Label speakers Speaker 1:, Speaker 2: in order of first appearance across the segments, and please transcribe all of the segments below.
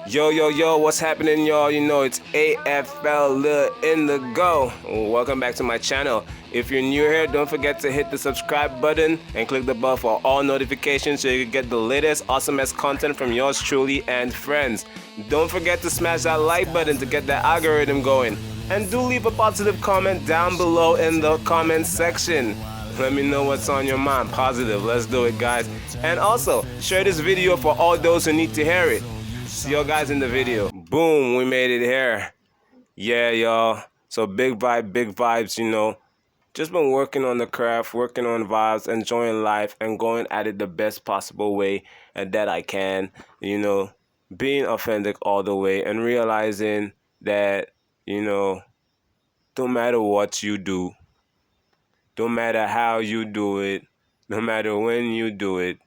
Speaker 1: Yo, yo, yo, what's happening, y'all? You know, it's AFL Lil in the go. Welcome back to my channel. If you're new here, don't forget to hit the subscribe button and click the bell for all notifications so you can get the latest, awesomest content from yours truly and friends. Don't forget to smash that like button to get that algorithm going. And do leave a positive comment down below in the comment section. Let me know what's on your mind. Positive. Let's do it, guys. And also, share this video for all those who need to hear it. See y'all guys in the video. Boom, we made it here. Yeah, y'all. So big vibes, you know. Just been working on the craft, working on vibes, enjoying life, and going at it the best possible way that I can. You know, being authentic all the way and realizing that, you know, no matter what you do, no matter how you do it, no matter when you do it,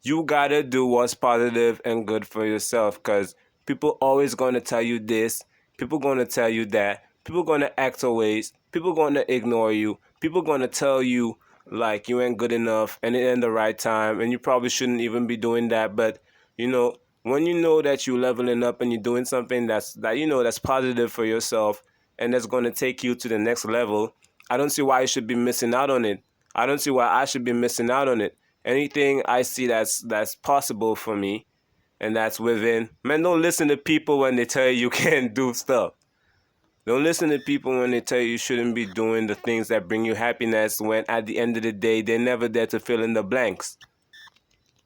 Speaker 1: you gotta do what's positive and good for yourself, because people always gonna tell you this, people gonna tell you that, people gonna act ways, people gonna ignore you, people gonna tell you like you ain't good enough and it ain't the right time and you probably shouldn't even be doing that. But you know, when you know that you're leveling up and you're doing something that's positive for yourself and that's gonna take you to the next level, I don't see why you should be missing out on it. I don't see why I should be missing out on it. Anything I see that's possible for me and that's within. Man, don't listen to people when they tell you can't do stuff. Don't listen to people when they tell you shouldn't be doing the things that bring you happiness, when at the end of the day, they're never there to fill in the blanks.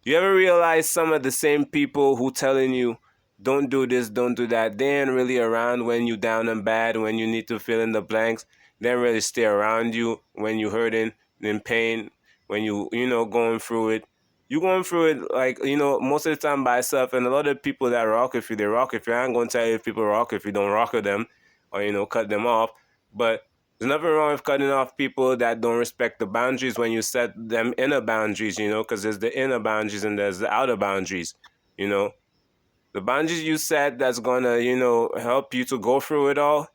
Speaker 1: You ever realize some of the same people who telling you don't do this, don't do that, they ain't really around when you down and bad, when you need to fill in the blanks. They don't really stay around you when you hurting, in pain, when you going through it. You going through it like, most of the time by yourself, and a lot of people that rock with you, they rock with you. I ain't gonna tell you if people rock if you don't rock with them or, cut them off. But there's nothing wrong with cutting off people that don't respect the boundaries when you set them inner boundaries, because there's the inner boundaries and there's the outer boundaries, you know. The boundaries you set that's gonna, help you to go through it all,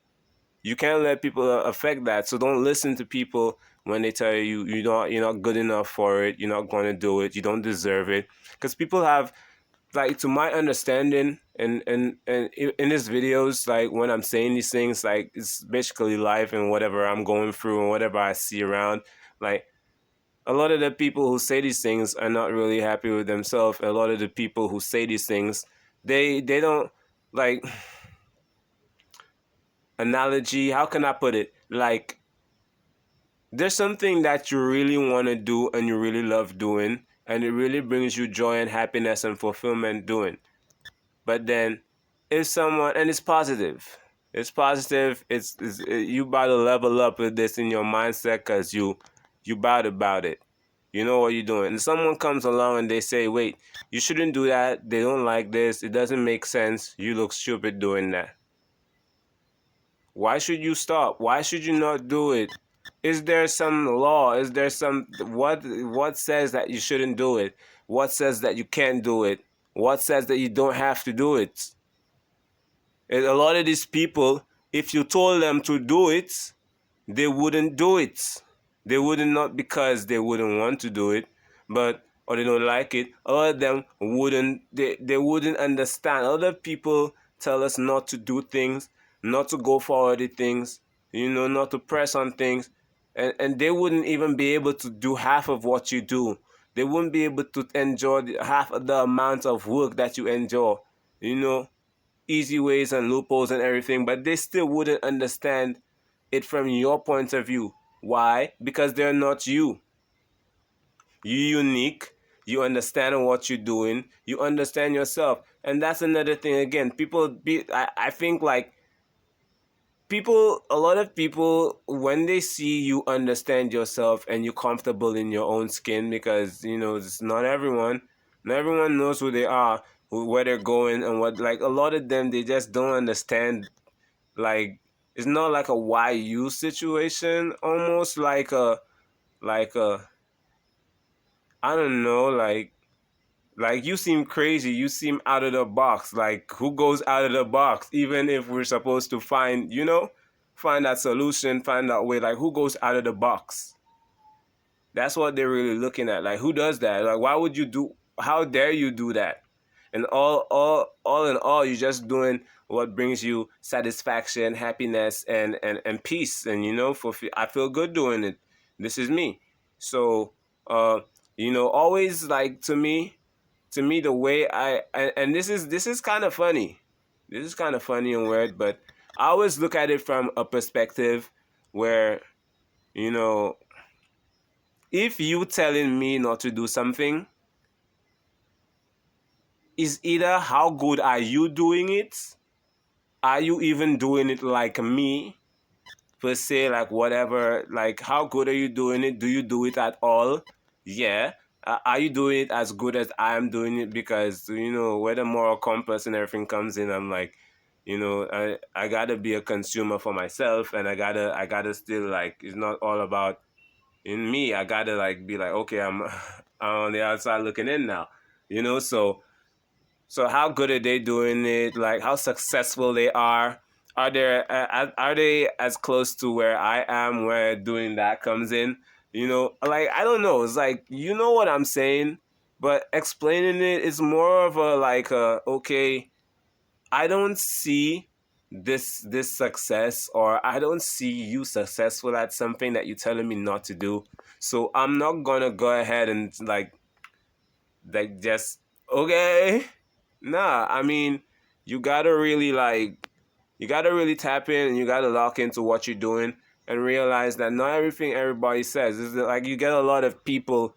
Speaker 1: you can't let people affect that. So don't listen to people when they tell you you're not good enough for it, you're not going to do it, you don't deserve it. Because people have, like, to my understanding, and in these videos, like when I'm saying these things, like it's basically life and whatever I'm going through and whatever I see around. Like, a lot of the people who say these things are not really happy with themselves. A lot of the people who say these things, they don't, like, analogy, how can I put it? Like, there's something that you really want to do and you really love doing, and it really brings you joy and happiness and fulfillment doing. But then, if someone, and it's positive, you about to level up with this in your mindset, because you about it. You know what you're doing. And someone comes along and they say, wait, you shouldn't do that. They don't like this. It doesn't make sense. You look stupid doing that. Why should you stop? Why should you not do it? Is there some law? Is there some, what says that you shouldn't do it? What says that you can't do it? What says that you don't have to do it? And a lot of these people, if you told them to do it, they wouldn't do it. They wouldn't, not because they wouldn't want to do it, but or they don't like it. A lot of them wouldn't. They wouldn't understand. A lot of people tell us not to do things, not to go forward with things, not to press on things, and they wouldn't even be able to do half of what you do. They wouldn't be able to enjoy half of the amount of work that you enjoy. Easy ways and loopholes and everything, but they still wouldn't understand it from your point of view. Why? Because they're not you. You're unique. You understand what you're doing. You understand yourself. And that's another thing. Again, I think, like, a lot of people, when they see you understand yourself and you're comfortable in your own skin, because, it's not everyone. Not everyone knows who they are, where they're going, and what, like, a lot of them, they just don't understand. Like, it's not like a why you situation, almost like a I don't know, like you seem crazy, you seem out of the box. Like, who goes out of the box? Even if we're supposed to find that solution, find that way, like, who goes out of the box? That's what they're really looking at. Like, who does that? Like, why would you do, how dare you do that? And all in all, you're just doing what brings you satisfaction, happiness, and peace. And I feel good doing it. This is me. So, uh, always like to me the way and this is kind of funny. This is kind of funny and weird, but I always look at it from a perspective where, you know, if you telling me not to do something, is either how good are you doing it? Are you even doing it like me? Per se, like whatever, like how good are you doing it? Do you do it at all? Yeah. Are you doing it as good as I am doing it? Because where the moral compass and everything comes in, I'm like, I gotta be a consumer for myself, and I gotta still, like, it's not all about in me. I gotta, like, be like, okay, I'm on the outside looking in now, so how good are they doing it? Like how successful they are? Are they as close to where I am, where doing that comes in? Like, I don't know. It's like, what I'm saying, but explaining it is more of a, like, okay, I don't see this success, or I don't see you successful at something that you're telling me not to do. So I'm not gonna go ahead and, like just, okay. Nah, I mean, you gotta really, like, you gotta really tap in, and you gotta lock into what you're doing, and realize that not everything everybody says is like, you get a lot of people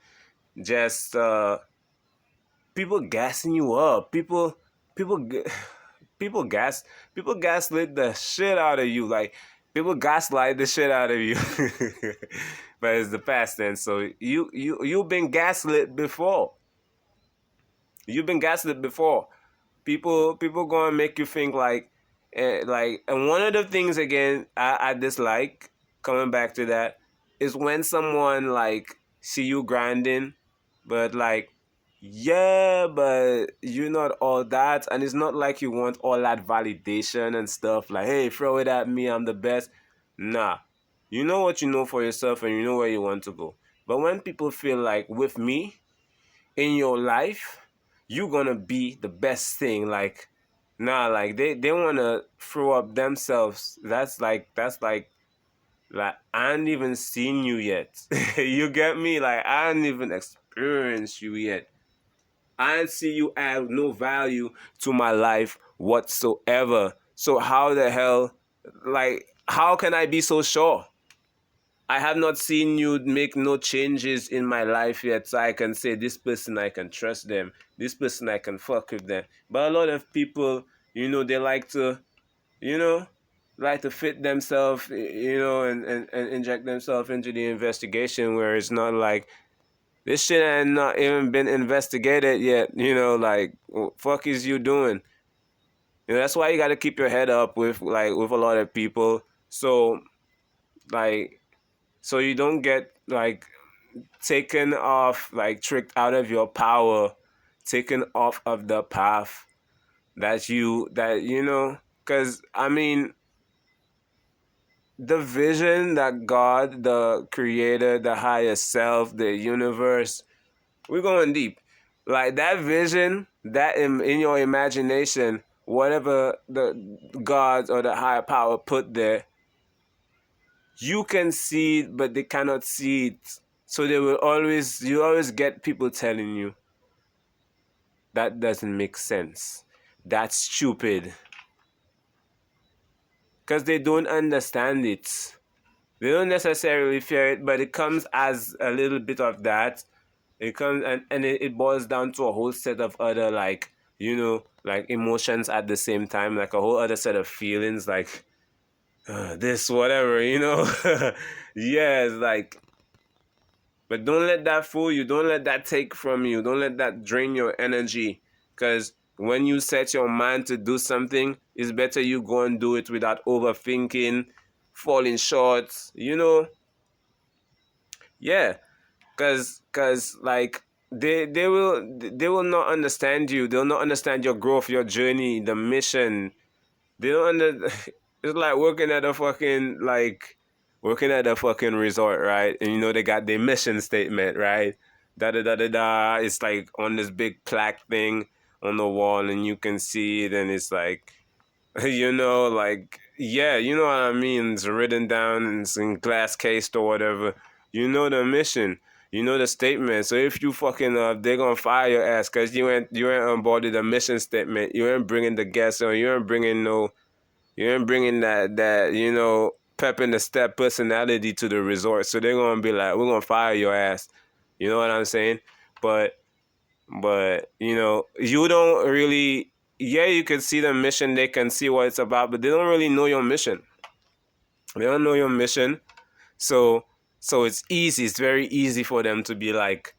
Speaker 1: just people gassing you up. People g- people gas people gaslit the shit out of you. Like, people gaslight the shit out of you. But it's the past tense. So you've been gaslit before. You've been gaslit before. People gonna make you think, like, and one of the things, again, I dislike, coming back to that, is when someone, like, see you grinding, but, like, yeah, but you're not all that, and it's not like you want all that validation and stuff, like, hey, throw it at me, I'm the best. Nah, you know what you know for yourself, and you know where you want to go. But when people feel like, with me in your life, you gonna be the best thing. Like, nah, like, they wanna throw up themselves. That's like I ain't even seen you yet. You get me? Like, I ain't even experienced you yet. I ain't see you add no value to my life whatsoever. So how the hell, like, how can I be so sure? I have not seen you make no changes in my life yet, so I can say, this person, I can trust them. This person, I can fuck with them. But a lot of people, they you know, like to fit themselves, and inject themselves into the investigation, where it's not like, this shit ain't not even been investigated yet. Like, what fuck is you doing? That's why you got to keep your head up with a lot of people. So, like, so you don't get, like, taken off, like, tricked out of your power, taken off of the path because, I mean, the vision that God, the creator, the higher self, the universe, we're going deep. Like, that vision, that in your imagination, whatever the gods or the higher power put there, you can see it, but they cannot see it. So you always get people telling you, that doesn't make sense. That's stupid. Because they don't understand it. They don't necessarily fear it, but it comes as a little bit of that. It comes, and it boils down to a whole set of other, like, like, emotions at the same time, like a whole other set of feelings, like, this, whatever. Yes, like, but don't let that fool you. Don't let that take from you. Don't let that drain your energy. Because when you set your mind to do something, it's better you go and do it without overthinking, falling short. Yeah. Cause like, they will not understand you. They'll not understand your growth, your journey, the mission. They don't under. It's like working at a fucking resort, right? And they got their mission statement, right? Da da da da da. It's like on this big plaque thing on the wall and you can see it, and it's like, like, yeah, you know what I mean? It's written down and it's in glass cased or whatever. You know the mission. You know the statement. So if you fucking up, they're gonna fire your ass because you ain't on board with the mission statement. You ain't bringing the guests on. You ain't bringing that pep in the step personality to the resort. So they're gonna be like, we're gonna fire your ass. You know what I'm saying? But you don't really. Yeah, you can see the mission. They can see what it's about, but they don't really know your mission. They don't know your mission. So it's easy. It's very easy for them to be like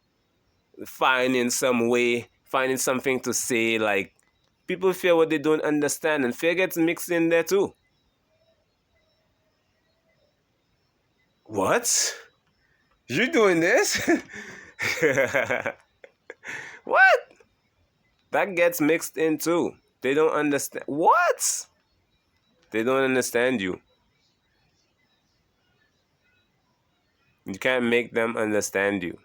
Speaker 1: finding some way, finding something to say. Like people fear what they don't understand, and fear gets mixed in there too. What? You doing this? What? That gets mixed in too. They don't understand. What? They don't understand you. You can't make them understand you.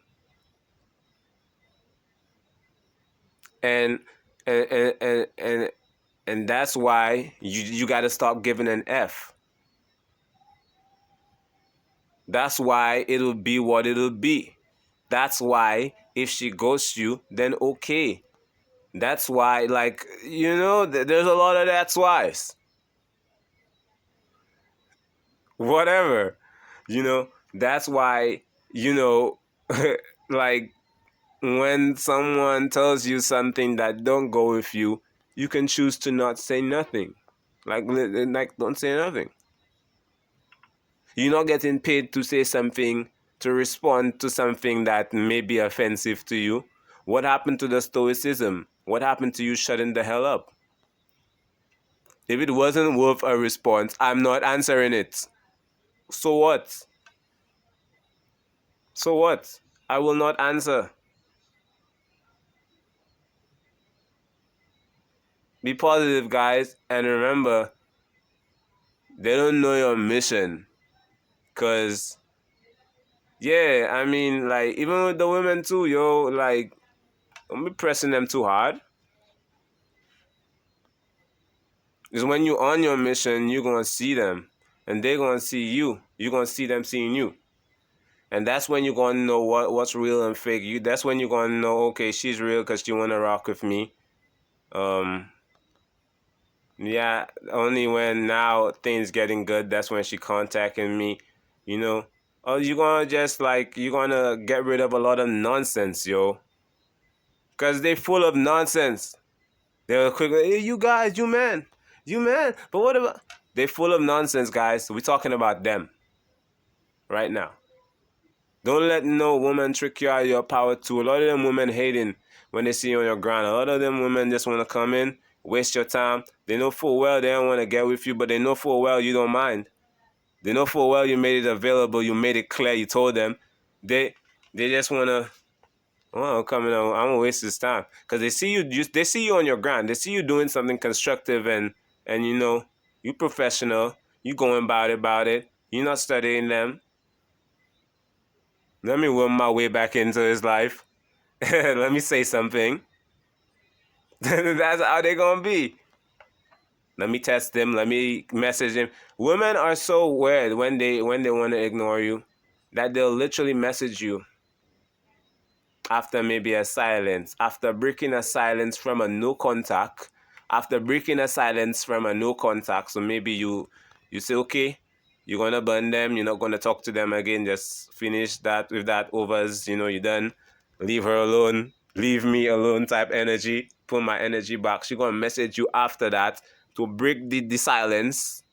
Speaker 1: And and that's why you got to stop giving an F. That's why it'll be what it'll be. That's why if she ghosts you, then okay. That's why, like, there's a lot of that's whys. Whatever. That's why, like, when someone tells you something that don't go with you, you can choose to not say nothing. Like don't say nothing. You're not getting paid to say something, to respond to something that may be offensive to you. What happened to the stoicism? What happened to you shutting the hell up? If it wasn't worth a response, I'm not answering it. So what? So what? I will not answer. Be positive, guys, and remember, they don't know your mission. Cause, yeah, I mean, like, even with the women too, like, don't be pressing them too hard. Because when you're on your mission, you're gonna see them, and they're gonna see you. You're gonna see them seeing you, and that's when you're gonna know what's real and fake. That's when you're gonna know, okay, she's real because she wanna rock with me. Um, yeah, only when now things getting good, that's when she contacting me, you know. Or you're gonna you're gonna get rid of a lot of nonsense, yo. Cause they full of nonsense. They're quick, hey, you guys, you man. But what about? They full of nonsense, guys. We're talking about them right now. Don't let no woman trick you out of your power too. A lot of them women hating when they see you on your ground. A lot of them women just want to come in, waste your time. They know full well they don't want to get with you, but they know full well you don't mind. They know full well you made it available, you made it clear, you told them. They just want to, oh, I'm coming on, I'm gonna waste this time. Because they see you on your ground. They see you doing something constructive and you professional. You going about it. You're not studying them. Let me worm my way back into his life. Let me say something. That's how they gonna be. Let me test them. Let me message them. Women are so weird when they want to ignore you that they'll literally message you after maybe a silence, after breaking a silence from a no contact, so maybe you say, okay, you're gonna burn them, you're not gonna talk to them again, just finish that with that overs, you're done, leave her alone, leave me alone type energy, put my energy back. She's gonna message you after that to break the silence.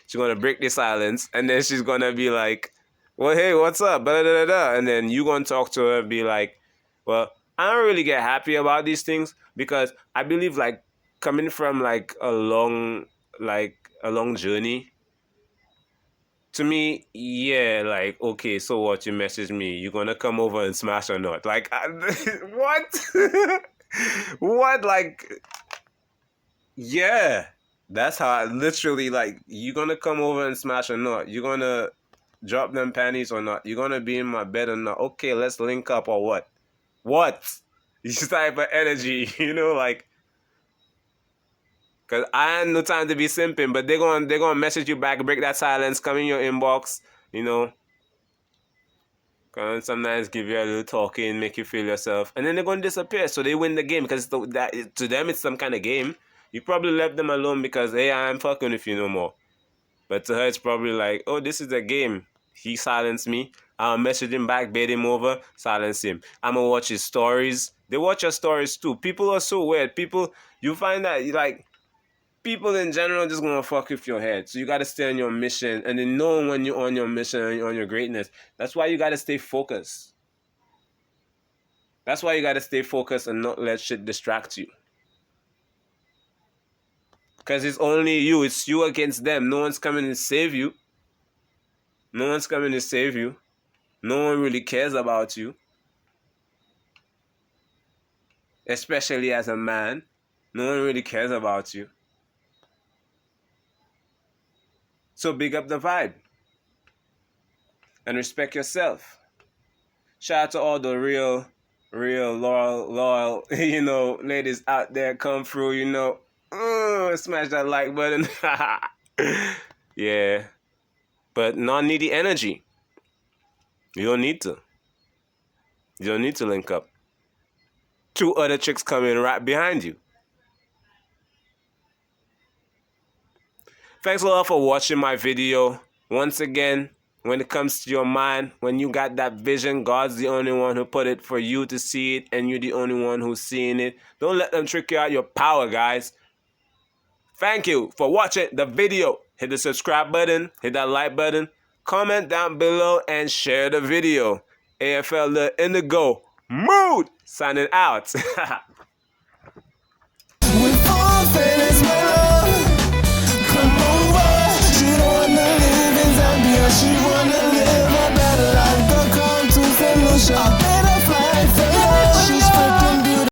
Speaker 1: She's gonna break the silence, and then she's gonna be like, well, hey, what's up? Blah, blah, blah, blah. And then you gonna talk to her and be like, well, I don't really get happy about these things because I believe like coming from like a long journey. To me, yeah, like, okay, so what? You message me, you gonna come over and smash or not? Like, what? What? Like, yeah, that's how I literally, like, you gonna come over and smash or not? You gonna drop them panties or not? You gonna be in my bed or not? Okay, let's link up or what? What? This type of energy, like, Cause I ain't no time to be simping, but they're gonna message you back, break that silence, come in your inbox, you know. Can sometimes give you a little talking, make you feel yourself, and then they're gonna disappear. So they win the game because to them it's some kind of game. You probably left them alone because hey, I'm fucking with you no more. But to her it's probably like, oh, this is a game. He silenced me. I'll message him back, bait him over, silence him. I'm gonna watch his stories. They watch your stories too. People are so weird. People, you find that like people in general just gonna fuck with your head. So you gotta stay on your mission, and then know when you're on your mission and you're on your greatness. That's why you gotta stay focused. That's why you gotta stay focused and not let shit distract you. Cause it's only you. It's you against them. No one's coming to save you. No one's coming to save you. No one really cares about you. Especially as a man. No one really cares about you. So big up the vibe. And respect yourself. Shout out to all the real loyal, ladies out there come through, smash that like button. Yeah. But non-needy energy. You don't need to. You don't need to link up. Two other chicks coming right behind you. Thanks a lot for watching my video. Once again, when it comes to your mind, when you got that vision, God's the only one who put it for you to see it, and you're the only one who's seeing it. Don't let them trick you out your power, guys. Thank you for watching the video. Hit the subscribe button, hit that like button, comment down below, and share the video. AFL the Indigo Mood signing out.